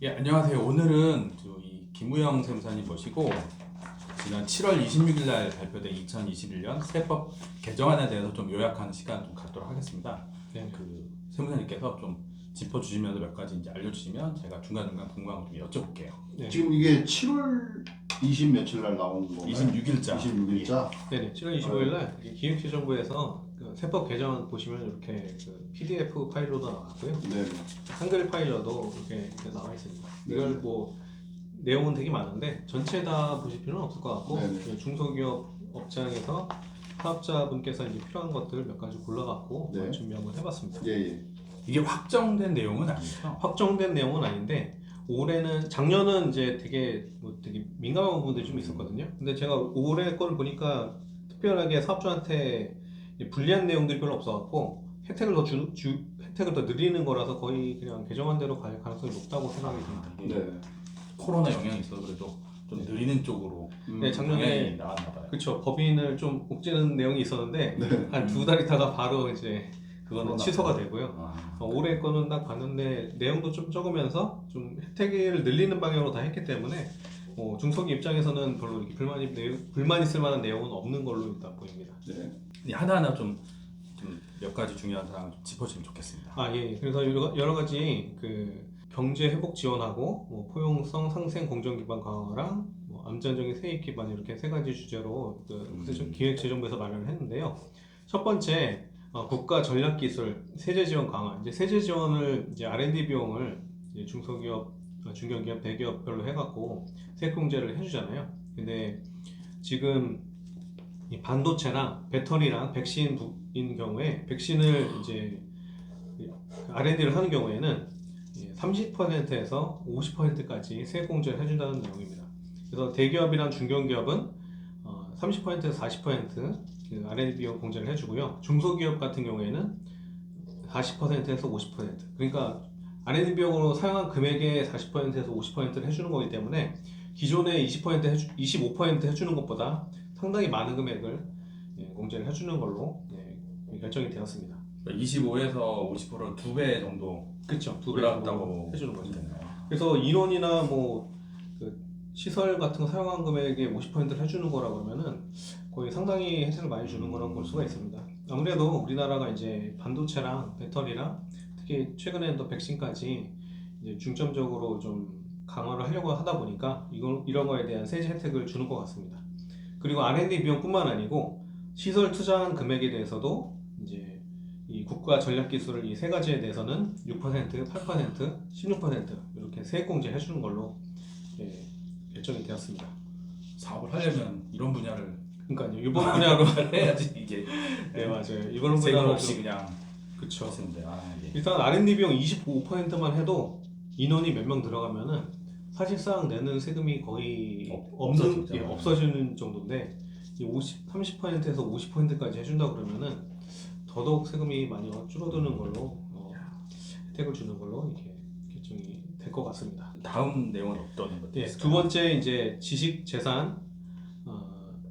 예, 안녕하세요. 오늘은 이 김우영 세무사님 모시고 지난 7월 26일 날 발표된 2021년 세법 개정안에 대해서 좀 요약하는 시간 좀 갖도록 하겠습니다. 네. 그 세무사님께서 좀 짚어주시면서 몇 가지 이제 알려주시면 제가 중간중간 궁금한 거 좀 여쭤볼게요. 네. 지금 이게 7월 20 며칠 날 나온 건가요? 26일자. 26일자? 네네. 7월 25일 날 기획재정부에서 그 세법 개정안 보시면 이렇게 그 PDF 파일로도 나왔고요. 네. 한글 파일로도 이렇게 나와 있습니다. 이걸 네. 뭐 내용은 되게 많은데 전체 다 보실 필요는 없을 것 같고 네네. 중소기업 업장에서 사업자분께서 이제 필요한 것들 몇 가지 골라갖고 네. 준비 한번 해봤습니다. 예. 이게 확정된 내용은 아니죠? 확정된 내용은 아닌데 올해는 작년은 이제 되게 민감한 부분들이 좀 있었거든요. 근데 제가 올해 거를 보니까 특별하게 사업주한테 불리한 내용들이 별로 없어갖고 혜택을 더 늘리는 거라서 거의 그냥 개정안대로 갈 가능성이 높다고 생각이 듭니다. 네. 코로나 영향이 있어서 그래도 좀 느리는 쪽으로 네, 작년에 방향이 나왔나 봐요. 그렇죠. 법인을 좀 옥죄는 내용이 있었는데 네. 한 두 달 있다가 바로 이제 그거는 코로나 취소가 되고요. 아, 올해 거는 딱 봤는데 내용도 좀 적으면서 좀 혜택을 늘리는 방향으로 다 했기 때문에 중소기업 입장에서는 별로 이렇게 불만 있을 만한 내용은 없는 걸로 일단 보입니다. 네. 이 하나하나 좀 몇 가지 중요한 사항을 좀 짚어주면 좋겠습니다. 예. 그래서 여러 가지 그 경제 회복 지원하고 포용성 상생 공정 기반 강화랑 안전적인 세입 기반 이렇게 세 가지 주제로 기획재정부에서 마련을 했는데요. 첫 번째 국가 전략 기술 세제 지원 강화. 이제 세제 지원을 이제 R&D 비용을 이제 중소기업, 중견기업, 대기업별로 해갖고 세액공제를 해주잖아요. 근데 지금 이 반도체랑 배터리랑 백신인 경우에 백신을 이제 R&D를 하는 경우에는 30%에서 50%까지 세액공제를 해준다는 내용입니다. 그래서 대기업이랑 중견기업은 30%에서 40% R&D 비용 공제를 해주고요. 중소기업 같은 경우에는 40%에서 50%. 그러니까 R&D 비용으로 사용한 금액의 40%에서 50%를 해주는 거기 때문에 기존에 25% 해주는 것보다 상당히 많은 금액을 공제를 해주는 걸로 결정이 되었습니다. 25에서 50%를 2배 정도 그렇죠. 두 배 올라갔다고 해주는 거죠. 되네요. 그래서 인원이나 그 시설 같은 거 사용한 금액의 50%를 해주는 거라 그러면은 거의 상당히 혜택을 많이 주는 거라고 볼 수가 있습니다. 아무래도 우리나라가 이제 반도체랑 배터리랑 특히 최근에는 또 백신까지 이제 중점적으로 좀 강화를 하려고 하다 보니까 이런 거에 대한 세제 혜택을 주는 것 같습니다. 그리고 R&D 비용뿐만 아니고 시설 투자한 금액에 대해서도 이제 이 국가 전략 기술을 이 세 가지에 대해서는 6%, 8%, 16% 이렇게 세액공제 해주는 걸로 결정이 되었습니다. 사업을 하려면 이런 분야를 그러니까 이번 분야로 해야지 이게 네 맞아요. 이번 세금 분야로 없이 그냥 그쵸. 하시는데 일단 R&D 비용 25%만 해도 인원이 몇 명 들어가면은 사실상 내는 세금이 거의 없어지는 정도인데 이 30%에서 50%까지 해준다 그러면은 더더욱 세금이 많이 줄어드는 걸로 혜택을 주는 걸로 이렇게 결정이 될 것 같습니다. 다음 내용은 어떤 것들이 있을까요? 두 번째 이제 지식 재산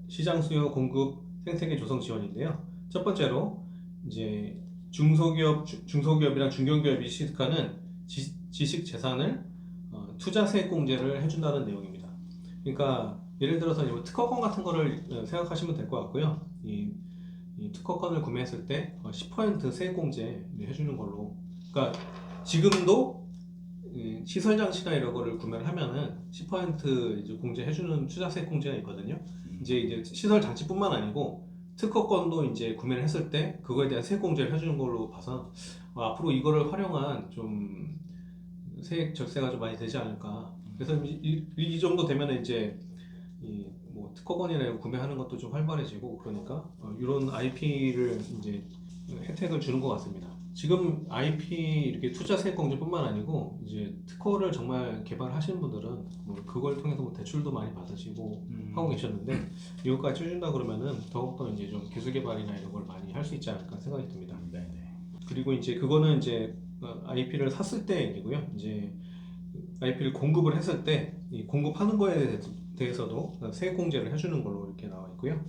시장 수요 공급 생태계 조성 지원인데요. 첫 번째로 이제 중소기업이랑 중견기업이 취득하는 지식 재산을 투자 세액 공제를 해준다는 내용입니다. 그러니까 예를 들어서 특허권 같은 거를 생각하시면 될 것 같고요. 이 특허권을 구매했을 때 10% 세액 공제 해주는 걸로. 그러니까 지금도 시설 장치나 이런 거를 구매를 하면은 10% 이제 공제해주는 투자 세액 공제가 있거든요. 이제 시설 장치뿐만 아니고 특허권도 이제 구매를 했을 때 그거에 대한 세액 공제를 해주는 걸로 봐서 앞으로 이거를 활용한 좀 세액 절세가 좀 많이 되지 않을까. 그래서 이 정도 되면 이제 뭐 특허권이나 이런 거 구매하는 것도 좀 활발해지고 그러니까 이런 IP를 이제 혜택을 주는 것 같습니다. 지금 IP 이렇게 투자 세액 공제뿐만 아니고 이제 특허를 정말 개발하시는 분들은 그걸 통해서 대출도 많이 받으시고 하고 계셨는데 이것까지 해준다 그러면은 더욱더 이제 좀 기술 개발이나 이런 걸 많이 할 수 있지 않을까 생각이 듭니다. 네네. 그리고 이제 그거는 이제 IP를 샀을 때 얘기고요. 이제 IP를 공급을 했을 때 이 공급하는 거에 대해서도 세액 공제를 해주는 걸로 이렇게 나와 있고요.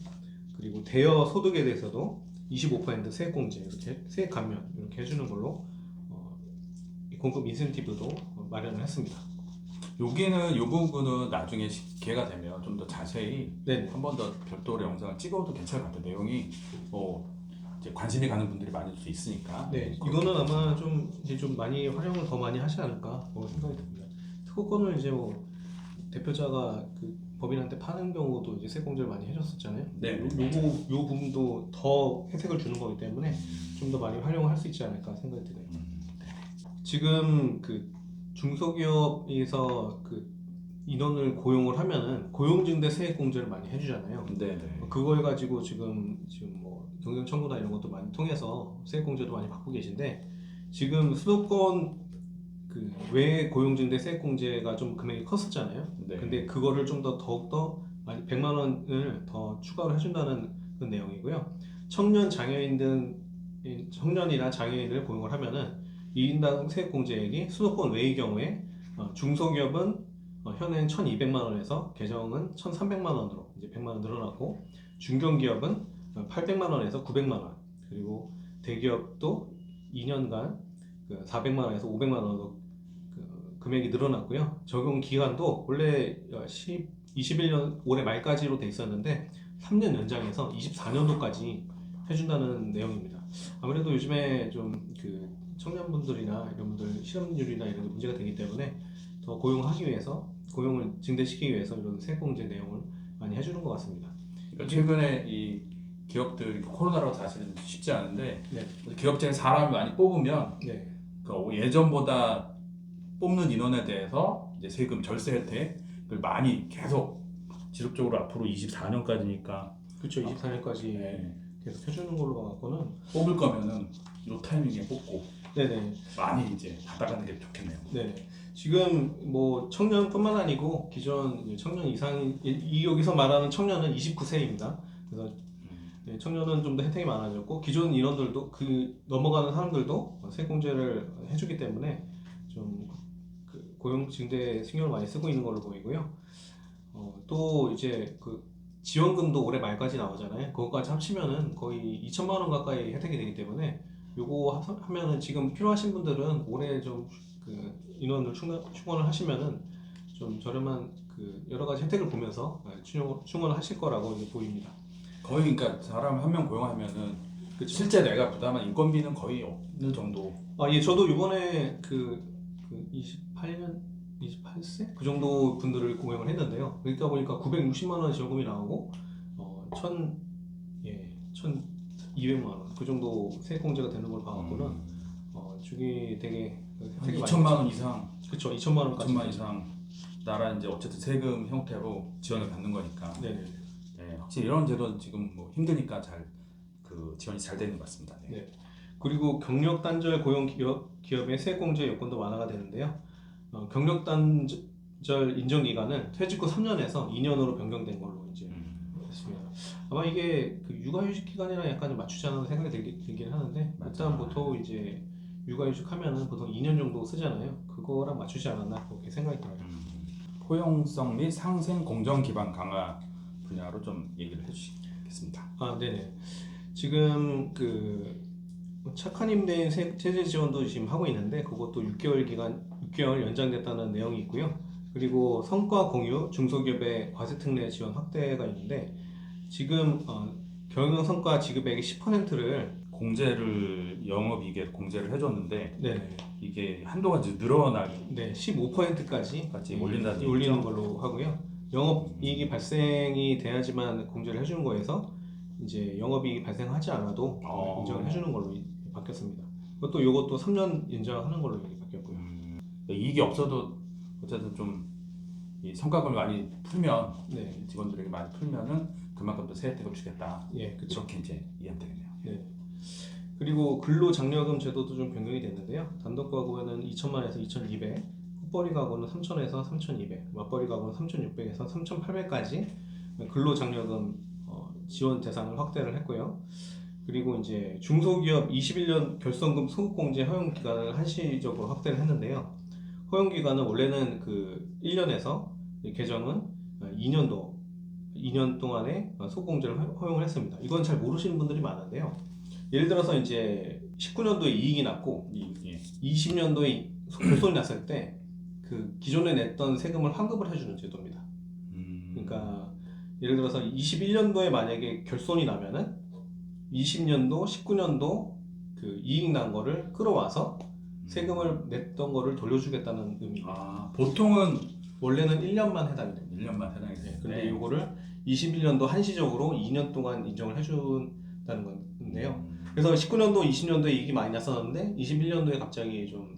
그리고 대여 소득에 대해서도 25% 세액 공제 이렇게 세액 감면 이렇게 해주는 걸로 공급 인센티브도 마련을 했습니다. 여기는 이 부분은 나중에 기회가 되면 좀 더 자세히 네. 한 번 더 별도로 영상을 찍어도 괜찮을 것 같아요. 내용이 이제 관심이 가는 분들이 많을 수 있으니까. 네, 이거는 아마 좀 이제 좀 많이 활용을 더 많이 하지 않을까 생각이 듭니다. 특허권을 이제 뭐 대표자가 그 법인한테 파는 경우도 이제 세공제를 많이 해줬었잖아요. 네. 요 부분도 더 혜택을 주는 거기 때문에 좀 더 많이 활용을 할 수 있지 않을까 생각이 드네요. 지금 그 중소기업에서 그 인원을 고용을 하면은 고용증대 세액공제를 많이 해주잖아요. 네네. 그걸 가지고 지금 뭐 경영 청구나 이런 것도 많이 통해서 세액공제도 많이 받고 계신데 지금 수도권 그 외 고용증대 세액공제가 좀 금액이 컸었잖아요. 네. 근데 그거를 좀 더 더욱더 많이 100만 원을 더 추가로 해준다는 그런 내용이고요. 청년이나 장애인을 고용을 하면은 2인당 세액공제액이 수도권 외의 경우에 중소기업은 현행 1,200만 원에서 개정은 1,300만 원으로 이제 100만 원 늘어났고 중견기업은 800만 원에서 900만 원 그리고 대기업도 2년간 400만 원에서 500만 원으로 금액이 늘어났고요. 적용 기간도 원래 21년 올해 말까지로 돼 있었는데 3년 연장해서 24년도까지 해준다는 내용입니다. 아무래도 요즘에 좀 그 청년분들이나 이런 분들 실업률이나 이런 게 문제가 되기 때문에 더 고용하기 위해서 고용을 증대시키기 위해서 이런 세공제 내용을 많이 해주는 것 같습니다. 그러니까 최근에 이 기업들 코로나로 사실은 쉽지 않은데 네. 기업체에 사람을 많이 뽑으면 네. 예전보다 뽑는 인원에 대해서 이제 세금 절세 혜택을 많이 계속 지속적으로 앞으로 24년까지니까 그렇죠. 24년까지 계속 해주는 걸로 봐갖고는 뽑을 거면은 이 타이밍에 뽑고 네네. 많이 이제 받아가는 게 좋겠네요. 네. 지금 뭐 청년뿐만 아니고 기존 이제 청년 이상 여기서 말하는 청년은 29세입니다. 그래서 네, 청년은 좀 더 혜택이 많아졌고 기존 인원들도 그 넘어가는 사람들도 세공제를 해주기 때문에 좀 그 고용 증대 신경을 많이 쓰고 있는 걸로 보이고요. 또 이제 그 지원금도 올해 말까지 나오잖아요. 그거까지 합치면은 거의 2천만 원 가까이 혜택이 되기 때문에 요거 하면은 지금 필요하신 분들은 올해 좀 그 인원을 충원을 하시면은 좀 저렴한 그 여러 가지 혜택을 보면서 충원을 하실 거라고 이제 보입니다. 거의 그러니까 사람 한 명 고용하면은 그쵸. 실제 내가 부담한 인건비는 거의 없는 정도. 예, 저도 이번에 그 28세 그 정도 분들을 고용을 했는데요. 그러다 보니까 960만 원 지원금이 나오고 1,200만 원 그 정도 세액공제가 되는 걸 봐갖고는 주기 되게 혜택이 2천만 원 이상, 그렇죠. 2천만 원까지. 2천만 이상 나라 이제 어쨌든 세금 형태로 지원을 받는 거니까. 네네. 네, 확실히 이런 제도는 지금 뭐 힘드니까 잘 그 지원이 잘 되는 것 같습니다. 네. 네. 그리고 경력 단절 고용 기업의 세액공제 요건도 완화가 되는데요. 경력 단절 인정 기간은 퇴직 후 3년에서 2년으로 변경된 걸로 이제 됐습니다. 아마 이게 그 육아휴직 기간이랑 약간 좀 맞추지 않는 생각이 들긴 하는데 일단 보통 이제 육아휴직하면은 보통 2년 정도 쓰잖아요. 그거랑 맞추지 않았나 그렇게 생각이 들어요. 포용성 및 상생 공정 기반 강화 분야로 좀 얘기를 해주시겠습니다. 네네. 지금 그 착한 임대인 세제 지원도 지금 하고 있는데 그것도 6개월 연장됐다는 내용이 있고요. 그리고 성과 공유 중소기업의 과세 특례 지원 확대가 있는데 지금 경영 성과 지급액의 10%를 영업이익에 공제를 해줬는데 네, 이게 한도가 이제 늘어나기 15%까지 올린다는 올리는 얘기죠? 걸로 하고요. 영업이익이 발생이 돼야지만 공제를 해주는 거에서 이제 영업이익이 발생하지 않아도 인정을 해주는 걸로 바뀌었습니다. 이것도 3년 연장하는 걸로 이렇게 바뀌었고요. 이익이 없어도 어쨌든 좀 이 성과금을 많이 풀면 네, 직원들에게 많이 풀면은 그만큼 더 세 혜택을 주겠다. 예, 그렇죠. 이렇게 이제 이해하면 되겠네요. 네. 그리고 근로장려금 제도도 좀 변경이 됐는데요. 단독 가구에는 2천만에서 2,200, 헛벌이 가구는 3천에서 3,200, 맞벌이 가구는 3,600에서 3,800까지 근로장려금 지원 대상을 확대를 했고요. 그리고 이제 중소기업 21년 결성금 소득공제 허용 기간을 한시적으로 확대를 했는데요. 허용 기간은 원래는 그 1년에서 개정은 2년 동안에 소득공제를 허용을 했습니다. 이건 잘 모르시는 분들이 많은데요. 예를 들어서 이제 19년도에 이익이 났고 20년도에 결손이 났을 때 그 기존에 냈던 세금을 환급을 해주는 제도입니다. 그러니까 예를 들어서 21년도에 만약에 결손이 나면은 20년도, 19년도 그 이익 난 거를 끌어와서 세금을 냈던 거를 돌려주겠다는 의미입니다. 아, 보통은 원래는 1년만 해당이 됩니다. 1년만 해당이 네, 되는데 근데 이거를 21년도 한시적으로 2년 동안 인정을 해준다는 건데요. 그래서 19년도, 20년도에 이익이 많이 났었는데 21년도에 갑자기 좀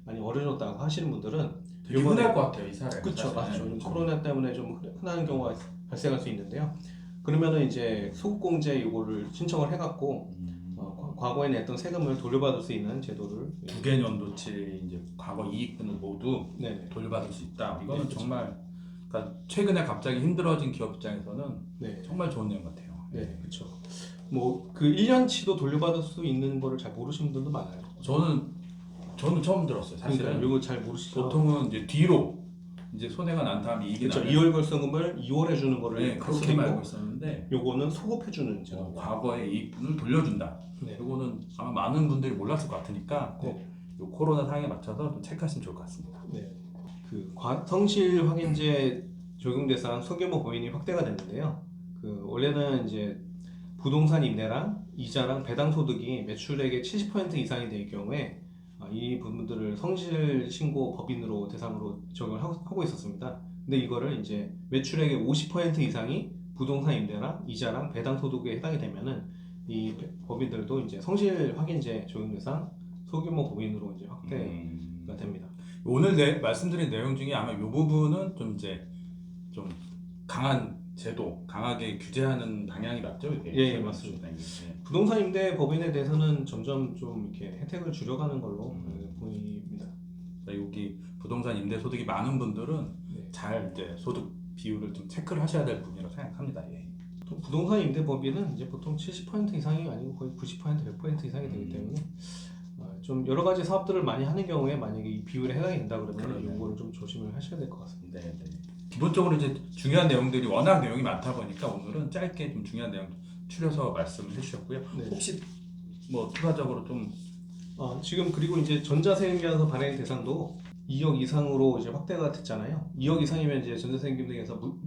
많이 어려졌다고 하시는 분들은 되게 흔할 것 같아요, 이 사례. 그렇죠, 사실은. 맞죠. 코로나 때문에 좀 흔한 경우가 발생할 수 있는데요. 그러면은 이제 소득공제 이거를 신청을 해갖고 과거에 냈던 세금을 돌려받을 수 있는 제도를 9개년도치 이제 과거 이익분을 모두 네네. 돌려받을 수 있다. 이거는 네, 그렇죠. 정말 그러니까 최근에 갑자기 힘들어진 기업 입장에서는 네. 정말 좋은 내용 같아요. 네, 그렇죠. 뭐 그 1년치도 돌려받을 수 있는 거를 잘 모르시는 분들도 많아요. 저는 처음 들었어요. 사실은 그러니까 이거 잘 모르시죠. 보통은 이제 뒤로 이제 손해가 난 다음에 이익이 그렇죠. 나면 2월 결손금을 2월에 주는 거를 네, 그렇게 알고 있었는데 요거는 소급해 주는 제도. 과거의 이익분을 돌려준다. 네. 이거는 아마 많은 분들이 몰랐을 것 같으니까 꼭 네. 요 코로나 상황에 맞춰서 좀 체크하시면 좋을 것 같습니다. 네. 그 성실 확인제 적용 대상 소규모 법인이 확대가 됐는데요. 그 원래는 이제 부동산 임대랑 이자랑 배당 소득이 매출액의 70% 이상이 될 경우에 이 부분들을 성실 신고 법인으로 대상으로 적용을 하고 있었습니다. 근데 이거를 이제 매출액의 50% 이상이 부동산 임대랑 이자랑 배당 소득에 해당이 되면은 이 법인들도 이제 성실 확인제 적용 대상 소규모 법인으로 이제 확대가 됩니다. 오늘 말씀드린 내용 중에 아마 이 부분은 좀 이제 좀 강한 제도, 강하게 규제하는 방향이 맞죠? 이게? 예, 맞습니다. 부동산 임대 법인에 대해서는 점점 좀 이렇게 혜택을 줄여가는 걸로 보입니다. 여기 부동산 임대 소득이 많은 분들은 네. 잘 이제 소득 비율을 좀 체크를 하셔야 될 부분이라고 생각합니다. 예. 또 부동산 임대 법인은 이제 보통 70% 이상이 아니고 거의 90%, 100% 이상이 되기 때문에 좀 여러 가지 사업들을 많이 하는 경우에 만약에 이 비율에 해당이 된다 그러면 그러네. 이거를 좀 조심을 하셔야 될 것 같습니다. 네, 네. 기본적으로 이제 중요한 내용들이 워낙 내용이 많다 보니까 오늘은 짧게 좀 중요한 내용 추려서 말씀을 해주셨고요. 네. 혹시 뭐 추가적으로 좀 지금 그리고 이제 전자세금계에서 발행 대상도 2억 이상으로 이제 확대가 됐잖아요. 2억 이상이면 이제 전자세금 등에서 그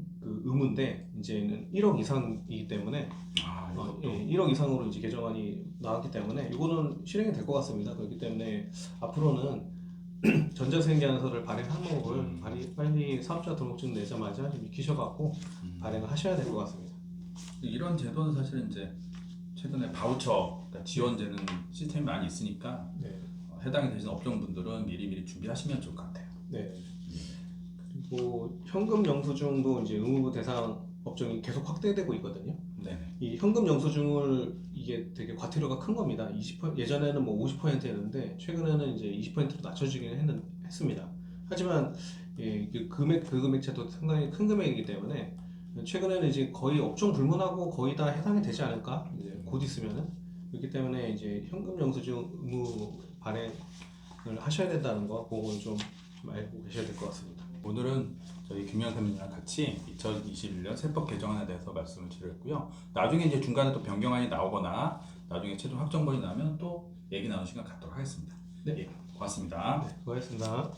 의무인데 이제는 1억 이상이기 때문에 이것도 1억 이상으로 이제 개정안이 나왔기 때문에 이거는 실행이 될 것 같습니다. 그렇기 때문에 앞으로는 전자세금계약서를 발행 항목을 빨리 사업자 등록증 내자마자 좀 익히셔갖고 발행을 하셔야 될 것 같습니다. 이런 제도는 사실은 이제 최근에 바우처 그러니까 지원되는 시스템이 많이 있으니까 네. 해당이 되신 업종분들은 미리 준비하시면 좋을 것 같아요. 네. 그리고 현금 영수증도 이제 의무부 대상 업종이 계속 확대되고 있거든요. 네. 이 현금 영수증을 이게 되게 과태료가 큰 겁니다. 20% 예전에는 뭐 50%였는데 최근에는 이제 20%로 낮춰지긴 했습니다. 하지만 그 금액차도 상당히 큰 금액이기 때문에 최근에는 이제 거의 업종 불문하고 거의 다 해당이 되지 않을까 이제 곧 있으면은 그렇기 때문에 이제 현금 영수증 의무 발행을 하셔야 된다는 거 그걸 좀 알고 계셔야 될 것 같습니다. 오늘은 저희 김영삼님이랑 같이 2021년 세법 개정안에 대해서 말씀을 드렸고요. 나중에 이제 중간에 또 변경안이 나오거나 나중에 최종 확정본이 나면 또 얘기 나누는 시간 갖도록 하겠습니다. 네. 예, 고맙습니다. 네, 수고하셨습니다.